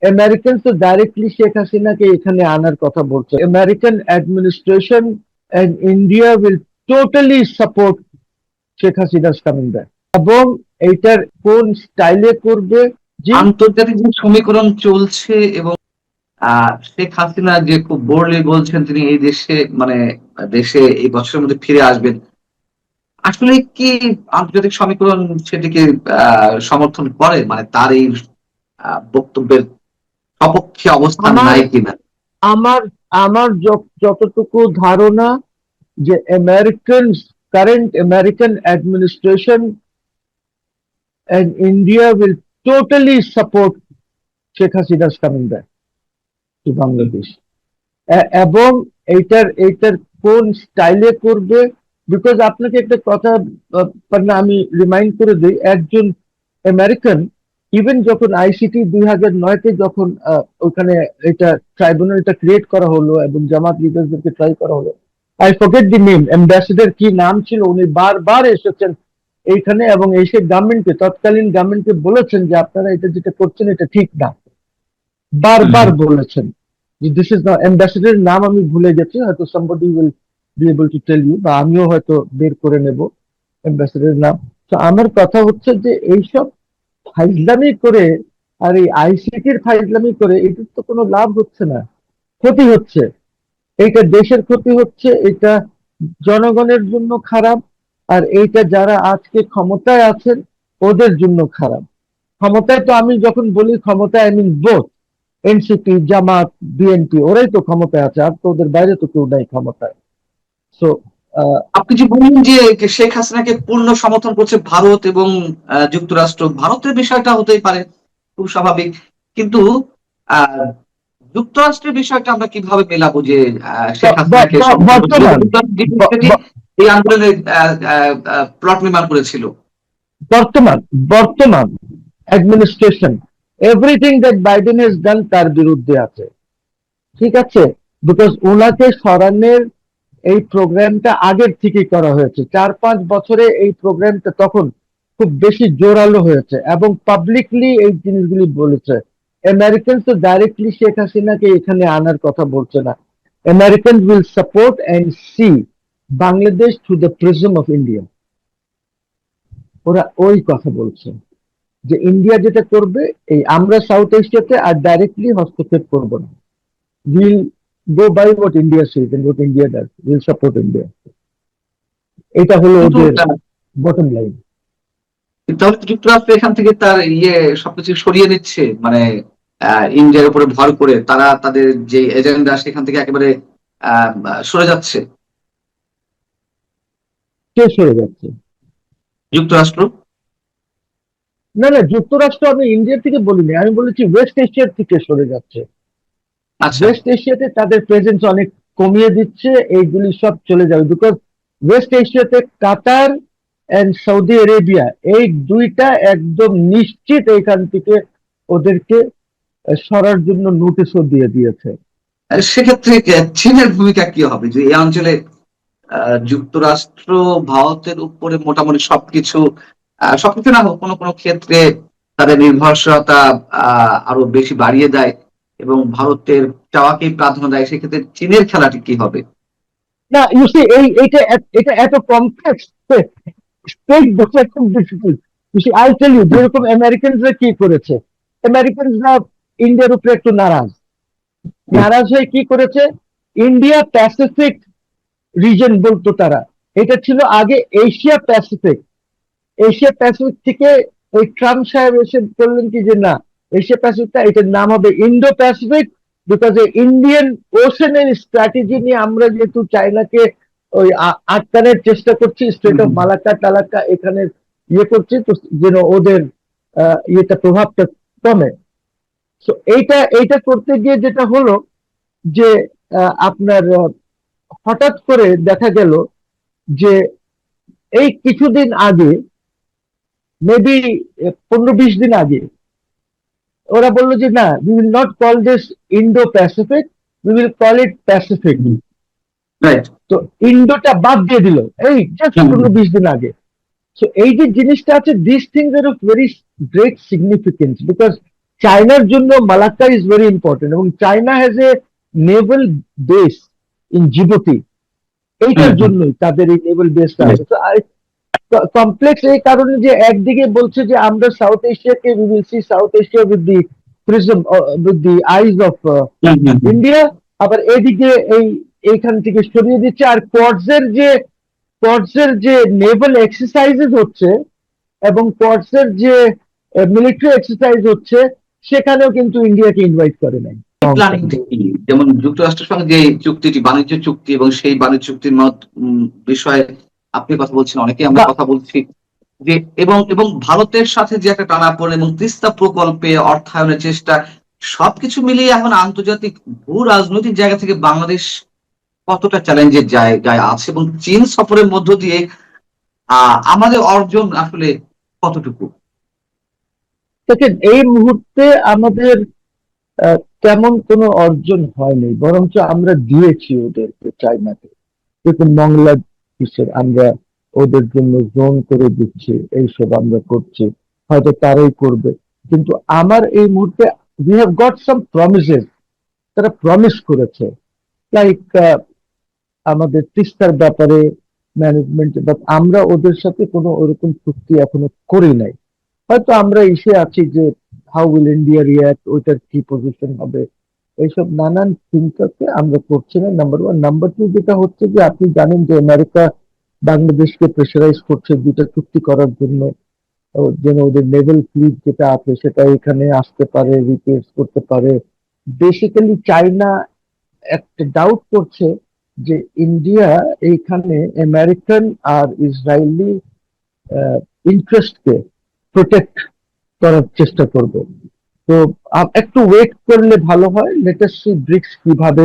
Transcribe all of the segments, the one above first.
American তো directly Sheikh হাসিনাকে এখানে আনার কথা বলছে। American administration and India will totally support Sheikh Hasina's coming back. এবং এইটার কোন স্টাইলে করবে, যে আন্তর্জাতিক যে সমীকরণ চলছে এবং শেখ হাসিনা যে খুব বোল্ডলি বলছেন তিনি এই দেশে মানে দেশে এই বছরের মধ্যে ফিরে আসবেন, আসলে কি আন্তর্জাতিক সমীকরণ সেটিকে সমর্থন করে? মানে তার এই বক্তব্যের সপক্ষে অবস্থান আমার নাই কিনা? আমার আমার যতটুকু ধারণা, যে current American administration and India will totally support Sheikh Hasina's coming back to Bangladesh. এবং এইটার কোন স্টাইলে করবে, বিকজ আপনাকে একটা কথা আমি রিমাইন্ড করে দিই, একজন আমেরিকান ইভেন যখন আইসিটি 2009-তে যখন ওখানে এটা ট্রাইব্যুনালটা ক্রিয়েট করা হলো এবং জামাত লিডারদেরকে ট্রাই করা হলো, I forget the name, ambassador কি নাম ছিল, উনি বারবার এসেছেন এইখানে এবং এসে গভর্নমেন্টকে, তৎকালীন গভর্নমেন্টকে বলেছেন যে আপনারা এটা যেটা করছেন এটা ঠিক না, বারবার বলেছেন। দিস ইজ নট, অ্যাম্বাসেডরের নাম আমি ভুলে গেছি, হয়তো somebody will be able to tell you, বা আমিও হয়তো বের করে নেব অ্যাম্বাসেডরের নাম। তো আমার কথা হচ্ছে যে এইসব ফাইজলামি করে আর এই আইসিটির ফাইজলামি করে এটার তো কোনো লাভ হচ্ছে না, ক্ষতি হচ্ছে। এইটা দেশের ক্ষতি হচ্ছে, এটা জনগণের জন্য খারাপ, আর এইটা যারা আজকে ক্ষমতায় আছেন ওদের জন্য খারাপ। ক্ষমতায় তো আমি যখন বলি ক্ষমতায়, I mean both, NCP, Jamaat, BNP, ওরাই তো ক্ষমতায় আছে, আর তো ওদের বাইরে তো কেউ নাই ক্ষমতায়। সো আপনি যে বললেন যে শেখ হাসিনাকে পূর্ণ সমর্থন করছে ভারত এবং যুক্তরাষ্ট্র, ভারতের বিষয়টা হতেই পারে, খুব স্বাভাবিক, কিন্তু আহ যুক্তরাষ্ট্রের বিষয়টা আমরা কিভাবে মেলাবো যে শেখ হাসিনাকে সমর্থন করছে? বর্তমান এই আন্দোলনে প্লট নির্মাণ করেছিল। বর্তমান বর্তমান administration everything that Biden has done তার বিরুদ্ধে আছে, ঠিক আছে? বিকজ ওনাকে সরানোর এই প্রোগ্রামটা আগের থেকে করা হয়েছে, 4-5 বছরে এই প্রোগ্রামটা তখন খুব বেশি জোরালো হয়েছে এবং পাবলিকলি এই জিনিসগুলি বলেছে। আমেরিকান তো ডাইরেক্টলি শেখ হাসিনাকে এখানে আনার কথা বলছে না। American will support and see Bangladesh through the prism of India. ওরা ওই কথা বলছে যে ইন্ডিয়া যেটা করবে, এই আমরা সাউথ এশিয়াতে আর ডাইরেক্টলি হস্তক্ষেপ করবো না, will go by what India says and what India does. We'll support India. এটা হলো কিন্তু ওদের বটম লাইন। তাহলে তো যুক্তরাষ্ট্র এখান থেকে তার সবকিছু সরিয়ে নিচ্ছে, মানে ইন্ডিয়ার উপরে ভর করে তারা তাদের যে এজেন্ডা সেখান থেকে একেবারে আহ সরে যাচ্ছে কে সরে যাচ্ছে? যুক্তরাষ্ট্র। না না, যুক্তরাষ্ট্র আমি ইন্ডিয়া থেকে বলিনি, আমি বলেছি ওয়েস্ট এশিয়ার থেকে সরে যাচ্ছে। আচ্ছা, ওয়েস্ট এশিয়াতে তাদের প্রেজেন্স অনেক কমিয়ে দিচ্ছে, এইগুলি সব চলে যাবে। বিকজ ওয়েস্ট এশিয়াতে কাতার এন্ড সৌদি আরেবিয়া, এই দুইটা একদম নিশ্চিত এখান থেকে ওদেরকে সরার জন্য নোটিশও দিয়ে দিয়েছে। সেক্ষেত্রে চীনের ভূমিকা কি হবে যে এই অঞ্চলে যুক্তরাষ্ট্র ভারতের উপরে মোটামুটি সবকিছু না হোক কোনো কোনো ক্ষেত্রে তাদের নির্ভরশীলতা আরো বেশি বাড়িয়ে দেয় এবং ভারতের চাওয়াকেই প্রাধান্য দেয়, সেক্ষেত্রে চীনের খেলাটি কি হবে? না, ইউ সি, এটা এত কমপ্লেক্স, স্টেট বসে খুব difficult. You see, I tell you, যেরকম আমেরিকানসরা কি করেছে, আমেরিকানসরা ইন্ডিয়ার উপরে একটু নারাজ হয়ে কি করেছে, ইন্ডিয়া প্যাসিফিক রিজন বলতো তারা, এটা ছিল আগে এশিয়া প্যাসিফিক। এশিয়া প্যাসিফিক থেকে ওই ট্রাম্প সাহেব এসে বললেন কি যে না, এশিয়া প্যাসিফিকটা এটার নাম হবে ইন্ডো প্যাসিফিক, বিকজ ইন্ডিয়ান ওশানের স্ট্র্যাটেজি নিয়ে আমরা যেহেতু চায়নাকে ওই আটকানোর চেষ্টা করছি, স্ট্রেট অফ মালাক্কা টালাক্কা এখানে করছি, তো যেন ওদের ইয়েটা প্রভাবটা কমে। তো এইটা করতে গিয়ে যেটা হলো যে আপনার হঠাৎ করে দেখা গেল যে এই কিছুদিন আগে, মেবি 15-20 দিন আগে, ওরা বললো যে না, we will not call this Indo Pacific, we will call it Pacific. তো ইন্ডোটা বাদ দিয়ে দিল এই জাস্ট 15-20 দিন আগে। সো এই যে জিনিসটা আছে, this things are of very great significance, because চায়নার জন্য মালাক্কা ইজ ভেরি ইম্পর্টেন্ট, এবং China has a naval base in Djibouti. এইটার জন্যই তাদের এই নেভাল বেসটা আছে। কমপ্লেক্স এই কারণে যে একদিকে বলছে যে আমরা সাউথ এশিয়াকে we will see South Asia with the prism, with the eyes of India, আবার এদিকে এইখান থেকে সরিয়ে দিচ্ছে। আর কোয়াডসের যে নেভাল এক্সারসাইজেস হচ্ছে এবং কোয়াডসের যে মিলিটারি এক্সারসাইজ হচ্ছে, সেখানেও কিন্তু ইন্ডিয়াকে ইনভাইট করে নাই। প্ল্যানিংটা কি? যেমন যুক্তরাষ্ট্রের সঙ্গে যে চুক্তিটি, বাণিজ্য চুক্তি, এবং সেই বাণিজ্য চুক্তির বিষয়ে আপনি কথা বলছেন, অনেকে আমরা কথা বলছি যে, এবং এবং ভারতের সাথে যে একটা টানাপোড়েন এবং তিস্তা প্রকল্পে অর্থায়নের চেষ্টা, সবকিছু মিলিয়ে এখন আন্তর্জাতিক ভূ রাজনৈতিক জায়গা থেকে বাংলাদেশ কতটা চ্যালেঞ্জের জায়গায় আছে, এবং চীন সফরের মধ্য দিয়ে আমাদের অর্জন আসলে কতটুকু? দেখেন, এই মুহূর্তে আমাদের তেমন কোনো অর্জন হয়নি, বরঞ্চ আমরা দিয়েছি ওদেরকে, চাইনাকে। দেখুন, বাংলাদেশের আমরা ওদের জন্য জোন করে দিচ্ছি, এইসব আমরা করছি, হয়তো তারাই করবে। কিন্তু আমার এই মুহূর্তে we have got some promises, তারা প্রমিস করেছে, লাইক আমাদের তিস্তার ব্যাপারে ম্যানেজমেন্ট, বাট আমরা ওদের সাথে কোনো ওরকম চুক্তি এখনো করি নাই। হয়তো আমরা এসে আছি যে হাউ উইল ইন্ডিয়া রিয়াক্ট, ওইটার কি পজিশন হবে, এইসব নানান চিন্তাতে আমরা করছি না, নাম্বার ওয়ান। নাম্বার টু, যেটা হচ্ছে যে আপনি জানেন যে আমেরিকা বাংলাদেশকে প্রেশারাইজ করছে দুইটা চুক্তি করার জন্য, যেন ওদের নেভেল ফ্লিট যেটা আছে সেটা এখানে আসতে পারে, রিপেয়ার করতে পারে। বেসিক্যালি চায়না একটা ডাউট করছে যে ইন্ডিয়া এইখানে আমেরিকান আর ইসরায়েলি ইন্টারেস্টকে প্রোটেক্ট করার চেষ্টা করবে। তো একটু ওয়েট করলে ভালো হয়, লেটাস সি ব্রিক্স কিভাবে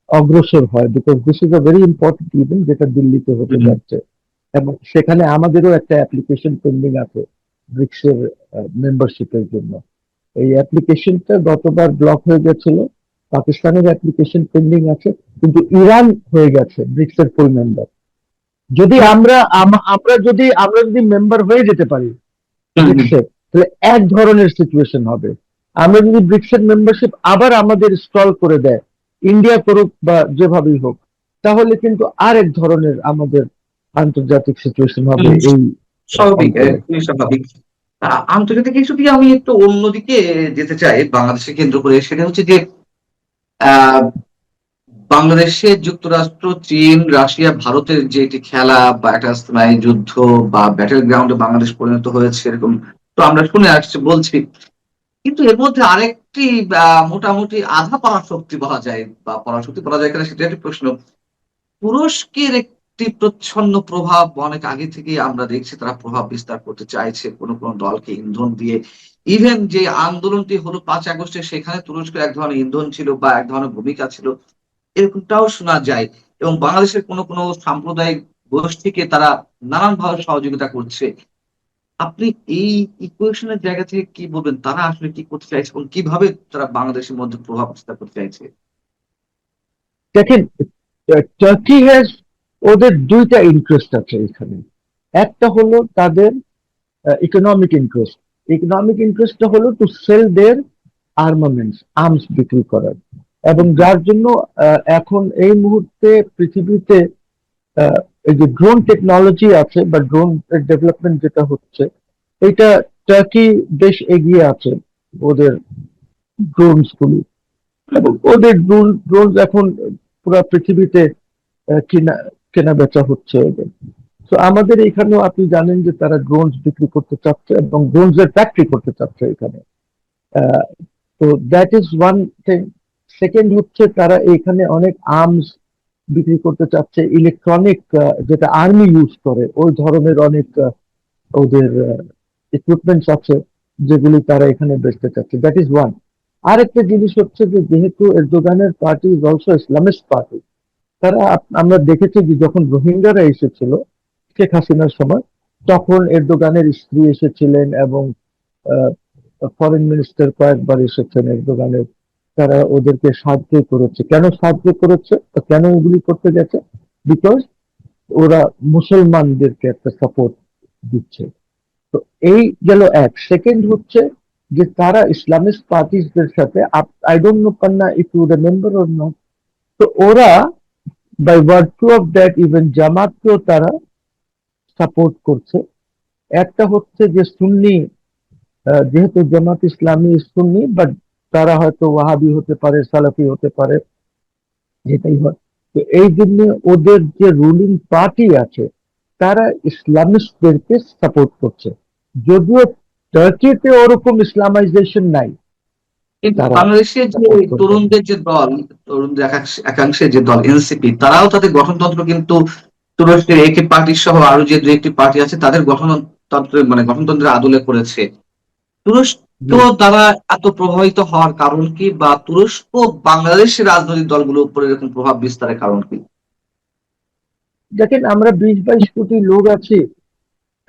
অগ্রসর হয়, because this is a very important event যেটা দিল্লিতে হতে যাচ্ছে, এবং সেখানে আমাদেরও একটা অ্যাপ্লিকেশন পেন্ডিং আছে ব্রিক্স এর মেম্বারশিপের জন্য। এই অ্যাপ্লিকেশনটা গতবার ব্লক হয়ে গেছিল, পাকিস্তানের অ্যাপ্লিকেশন পেন্ডিং আছে, কিন্তু ইরান হয়ে গেছে ব্রিক্স এর ফুল মেম্বার। যদি আমরা যদি মেম্বার হয়ে যেতে পারি ব্রিক্সের, তাহলে এক ধরনের সিচুয়েশন হবে। আমরা যদি ব্রিক্সের মেম্বারশিপ আবার আমাদের স্টল করে দেয়, ইন্ডিয়া করুক বা যেভাবেই হোক, তাহলে কিন্তু আর এক ধরনের আমাদের আন্তর্জাতিক সিচুয়েশন হবে। এই স্বাভাবিক, স্বাভাবিক। আন্তর্জাতিক ইস্যু দিয়ে আমি একটু অন্যদিকে যেতে চাই, বাংলাদেশকে কেন্দ্র করে। সেটা হচ্ছে যে বাংলাদেশে যুক্তরাষ্ট্র, চীন, রাশিয়া, ভারতের যে একটি খেলা বা একটা স্থায়ী যুদ্ধ বা ব্যাটেল গ্রাউন্ডে বাংলাদেশ পরিণত হয়েছে, এরকম তো আমরা শুনে আসছি, বলছি। কিন্তু এর মধ্যে আরেকটি মোটামুটি আধা পরাশক্তি বলা যায়, বা পরাশক্তি বলা যায় কিনা সেটা একটি প্রশ্ন। তুরস্কের একটি প্রচ্ছন্ন প্রভাব অনেক আগে থেকে আমরা দেখছি, তারা প্রভাব বিস্তার করতে চাইছে কোন কোন দলকে ইন্ধন দিয়ে। ইভেন যে আন্দোলনটি হলো 5 আগস্টে, সেখানে তুরস্কের এক ধরনের ইন্ধন ছিল বা এক ধরনের ভূমিকা ছিল, এরকমটাও শোনা যায়। এবং বাংলাদেশের কোন কোন সাম্প্রদায়িক গোষ্ঠীকে তারা নানানভাবে সহযোগিতা করছে। আপনি এই ইকুয়েশনের জায়গা থেকে কি বলবেন, তারা আসলে কি করতে চাইছে এবং কিভাবে তারা বাংলাদেশের মধ্যে প্রভাব বিস্তার করতে চাইছে? দেখেন, টার্কি হ্যাজ, ওদের দুইটা ইন্টারেস্ট আছে এখানে। একটা হলো তাদের ইকোনমিক ইন্টারেস্ট। ইকোনমিক ইন্টারেস্টটা হলো to sell there armaments, arms বিক্রি করার, এবং যার জন্য এখন এই মুহূর্তে পৃথিবীতে এই যে ড্রোন টেকনোলজি আছে বা ড্রোন ডেভেলপমেন্ট যেটা হচ্ছে, এটা টার্কি বেশ এগিয়ে আছে ওদের ড্রোনস গুলি, এবং ওদের ড্রোন এখন পুরো পৃথিবীতে কেনা কেনা বেচা হচ্ছে ওদের। তো আমাদের এখানেও আপনি জানেন যে তারা ড্রোনস বিক্রি করতে চাচ্ছে এবং ড্রোনস এর ফ্যাক্টরি করতে চাচ্ছে এখানে। আহ, তো that is one thing. Second হচ্ছে তারা এখানে অনেক আর্মস বিক্রি করতে চাচ্ছে, ইলেকট্রনিক, যেটা আর্মি ইউজ করে ওই ধরনের অনেক ওদের ইকুইপমেন্টস আছে, যেগুলি তারা এখানে বেচতে চাচ্ছে। That is one. আরেকটা জিনিস হচ্ছে যে যেহেতু এরদোগানের party is also Islamist party, তারা আমরা দেখেছি যে যখন রোহিঙ্গারা এসেছিল শেখ হাসিনার সময়, তখন এরদোগানের স্ত্রী এসেছিলেন এবং ফরেন মিনিস্টার কয়েকবার এসেছেন এরদোগানের। তারা ওদেরকে সাহায্য করেছে। কেন সাহায্য করেছে, কেন এগুলি করতে গেছে? বিকজ ওরা মুসলমানদেরকে একটা সাপোর্ট দিচ্ছে। তো এই গেল এক। সেকেন্ড হচ্ছে যে তারা ইসলামিস্ট পার্টিসদের সাথে, I don't know Panna if you remember or not, তো ওরা by virtue of that even জামাতকেও তারা সাপোর্ট করছে। একটা হচ্ছে যে সুন্নি, যেহেতু জামাত ইসলামী সুন্নি, বাট তারা হয়তো ওয়াহাবি হতে পারে, সালাফি হতে পারে, যেটাই হয়। তো এই জন্য ওদের যে রুলিং পার্টি আছে তারা ইসলামিস্টদেরকে সাপোর্ট করছে, যদিও টার্কিতে ওরকম ইসলামাইজেশন নাই, কিন্তু তারা বাংলাদেশের যে সাপোর্ট করছে। তরুণদের যে দল, তরুণদের একাংশের যে দল এনসিপি, তারাও তাদের গঠনতন্ত্র কিন্তু তুরস্কের একে পার্টি সহ আরো যে দু একটি পার্টি আছে তাদের গঠনতন্ত্র মানে গঠনতন্ত্রের আদলে করেছে। তুরস্ক জি, দ্বারা এত প্রভাবিত হওয়ার কারণ কি, বা তুরস্ক বাংলাদেশের রাজনৈতিক দলগুলোর উপর এরকম প্রভাব বিস্তারের কারণ কি? দেখেন আমরা 20-22 কোটি লোক আছি,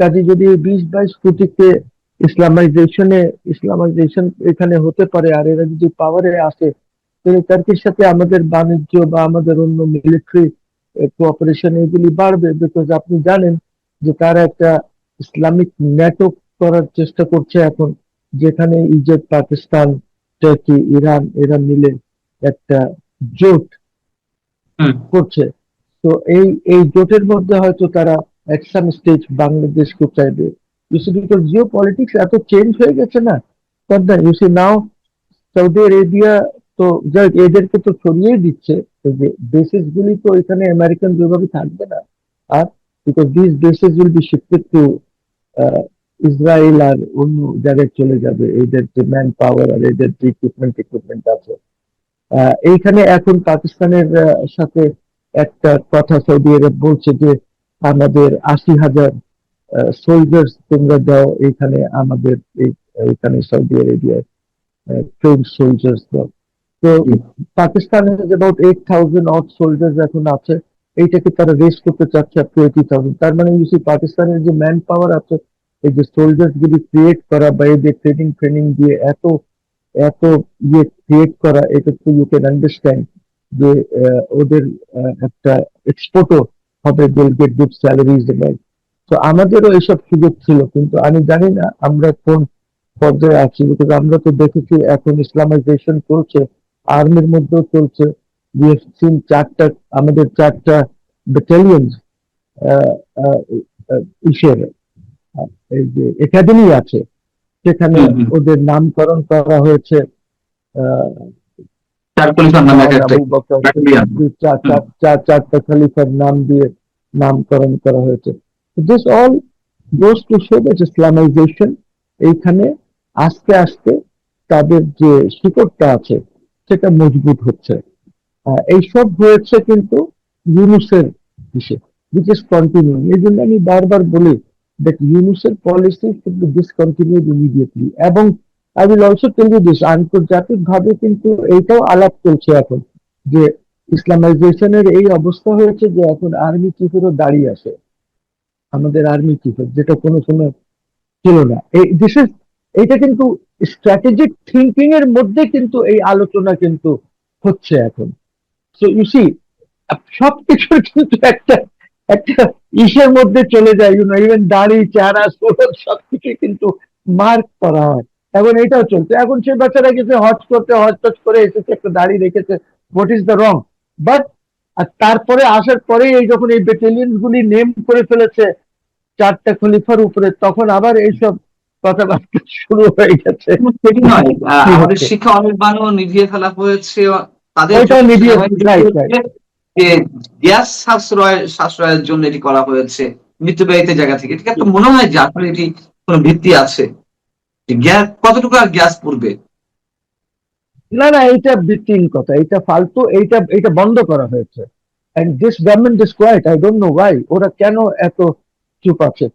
কাজে যদি 20-22 কোটিকে ইসলামাইজেশন এখানে হতে পারে, আর এরা যদি পাওয়ারে আসে, তাহলে টার্কির সাথে আমাদের বাণিজ্য বা আমাদের অন্য মিলিটারি কোঅপারেশন এগুলি বাড়বে। বিকজ আপনি জানেন যে তারা একটা ইসলামিক ন্যাটো করার চেষ্টা করছে এখন, যেখানে ইজিপ্ট, পাকিস্তান, টার্কি, ইরান এরা মিলে একটা জোট হুম। করছে। তো এই এই জোটের মধ্যে হয়তো তারা এট সাম স্টেজ বাংলাদেশকে চাইবে। বিকজ জিও পলিটিক্স এত চেঞ্জ হয়ে গেছে না, তার না ইউসি নাও সৌদি আরেবিয়া, তো যাই হোক, এদেরকে তো সরিয়েই দিচ্ছে। এই যে বেসিস গুলি তো এখানে আমেরিকান যেভাবে থাকবে না আর, because this basis will be shifted to Israel, আর অন্য জায়গায় চলে যাবে। এদের যে ম্যান পাওয়ার আর এদের যে ইকুইপমেন্ট আছে, এইখানে এখন পাকিস্তানের সাথে একটা কথা সৌদি আরব বলছে যে আমাদের 80,000 সোলজার্স তোমরা দাও এখানে, আমাদের এইখানে সৌদি আরেবিয়ায় ট্রেন সোলজার্স দাও। তো Pakistan has about 8,000 odd soldiers এখন আছে, এইটাকে তারা রেস করতে চাচ্ছে আপ টু 80,000। তার মানে ইউসি পাকিস্তানের যে ম্যান পাওয়ার আছে, এই যে সোলজার্স গুলি ক্রিয়েট করা বা এদের ট্রেনিং ট্রেনিং দিয়ে এত এত ইয়ে ক্রিয়েট করা, এটা তো ইউ ক্যান আন্ডারস্ট্যান্ড যে ওদের একটা এক্সপোর্টও হবে, দিল গেট গুড স্যালারিজ। তো আমাদেরও এসব সুযোগ ছিল, কিন্তু আমি জানি না আমরা কোন পর্যায়ে আছি, বিকজ আমরা তো দেখেছি এখন ইসলামাইজেশন চলছে, আর্মির মধ্যেও চলছে। উই হ্যাভ সিন আমাদের 4টা ব্যাটালিয়ন ইসের এই যে একাডেমি আছে, সেখানে হুম হুম। ওদের নামকরণ করা হয়েছে আহ, চার খলিফার নামে এক উসমান, একটা আবু বকর, ব্যাটালিয়ন। হুম। চারটা খলিফার নাম দিয়ে নামকরণ করা হয়েছে। This all goes to show that Islamisation এইখানে আস্তে আস্তে তাদের যে শিকড়টা আছে সেটা মজবুত হচ্ছে। এইসব হয়েছে কিন্তু ইউনুসের হিসেব, which is continuing। এই জন্য আমি বারবার বলি that ইউনুসের policy should be discontinued immediately। এবং I will also tell you this, আন্তর্জাতিক ভাবে কিন্তু এইটাও আলাপ চলছে এখন যে ইসলামাইজেশনের এই অবস্থা হয়েছে যে এখন আর্মি চিফেরও দাঁড়িয়ে আসে, আমাদের আর্মি চিফের, যেটা কোনো সময় ছিল না। এই দিস ইজ, এইটা কিন্তু স্ট্র্যাটেজিক থিঙ্কিং এর মধ্যে কিন্তু এই আলোচনা কিন্তু হচ্ছে এখন। সো ইউ সি, সবকিছুর কিন্তু একটা একটা ইসের মধ্যে চলে যায়, ইভেন দাড়ি, চেহারা, সুরত সবকিছু কিন্তু মার্ক করা হয়। এখন এটাও চলছে, এখন সে বাচ্চারা গেছে হজ করতে, হজ টজ করে এসেছে, একটা দাড়ি রেখেছে, what is the wrong? But আর তারপরে আসার পরে এই যখন এই ব্যাটালিয়ন গুলি নেম করে ফেলেছে 4টা খলিফার উপরে, তখন আবার এইসব কথাবার্তা শুরু হয়ে গেছে। শুধু সেটি নয়, কি আমাদের হচ্ছে শিক্ষা অনির্বাণও নিভিয়ে ফেলা হয়েছে। তাদের ওইটাও যুক্তি ছিল নিবিয়ে, রাইট রাইট। যে গ্যাস সাশ্রয়ের জন্য এটি করা হয়েছে, মৃত্যুব্যয়িতের জায়গা থেকে। এটি একটা মনে হয় যে আসলে এটি কোনো ভিত্তি আছে, যে গ্যাস কতটুকু আর গ্যাস পড়বে? না না, এইটা ভিত্তিহীন কথা, এইটা ফালতু, এইটা এইটা বন্ধ করা হয়েছে। And this government is quite, I don't know why, ওরা কেন এত চুপ আছে।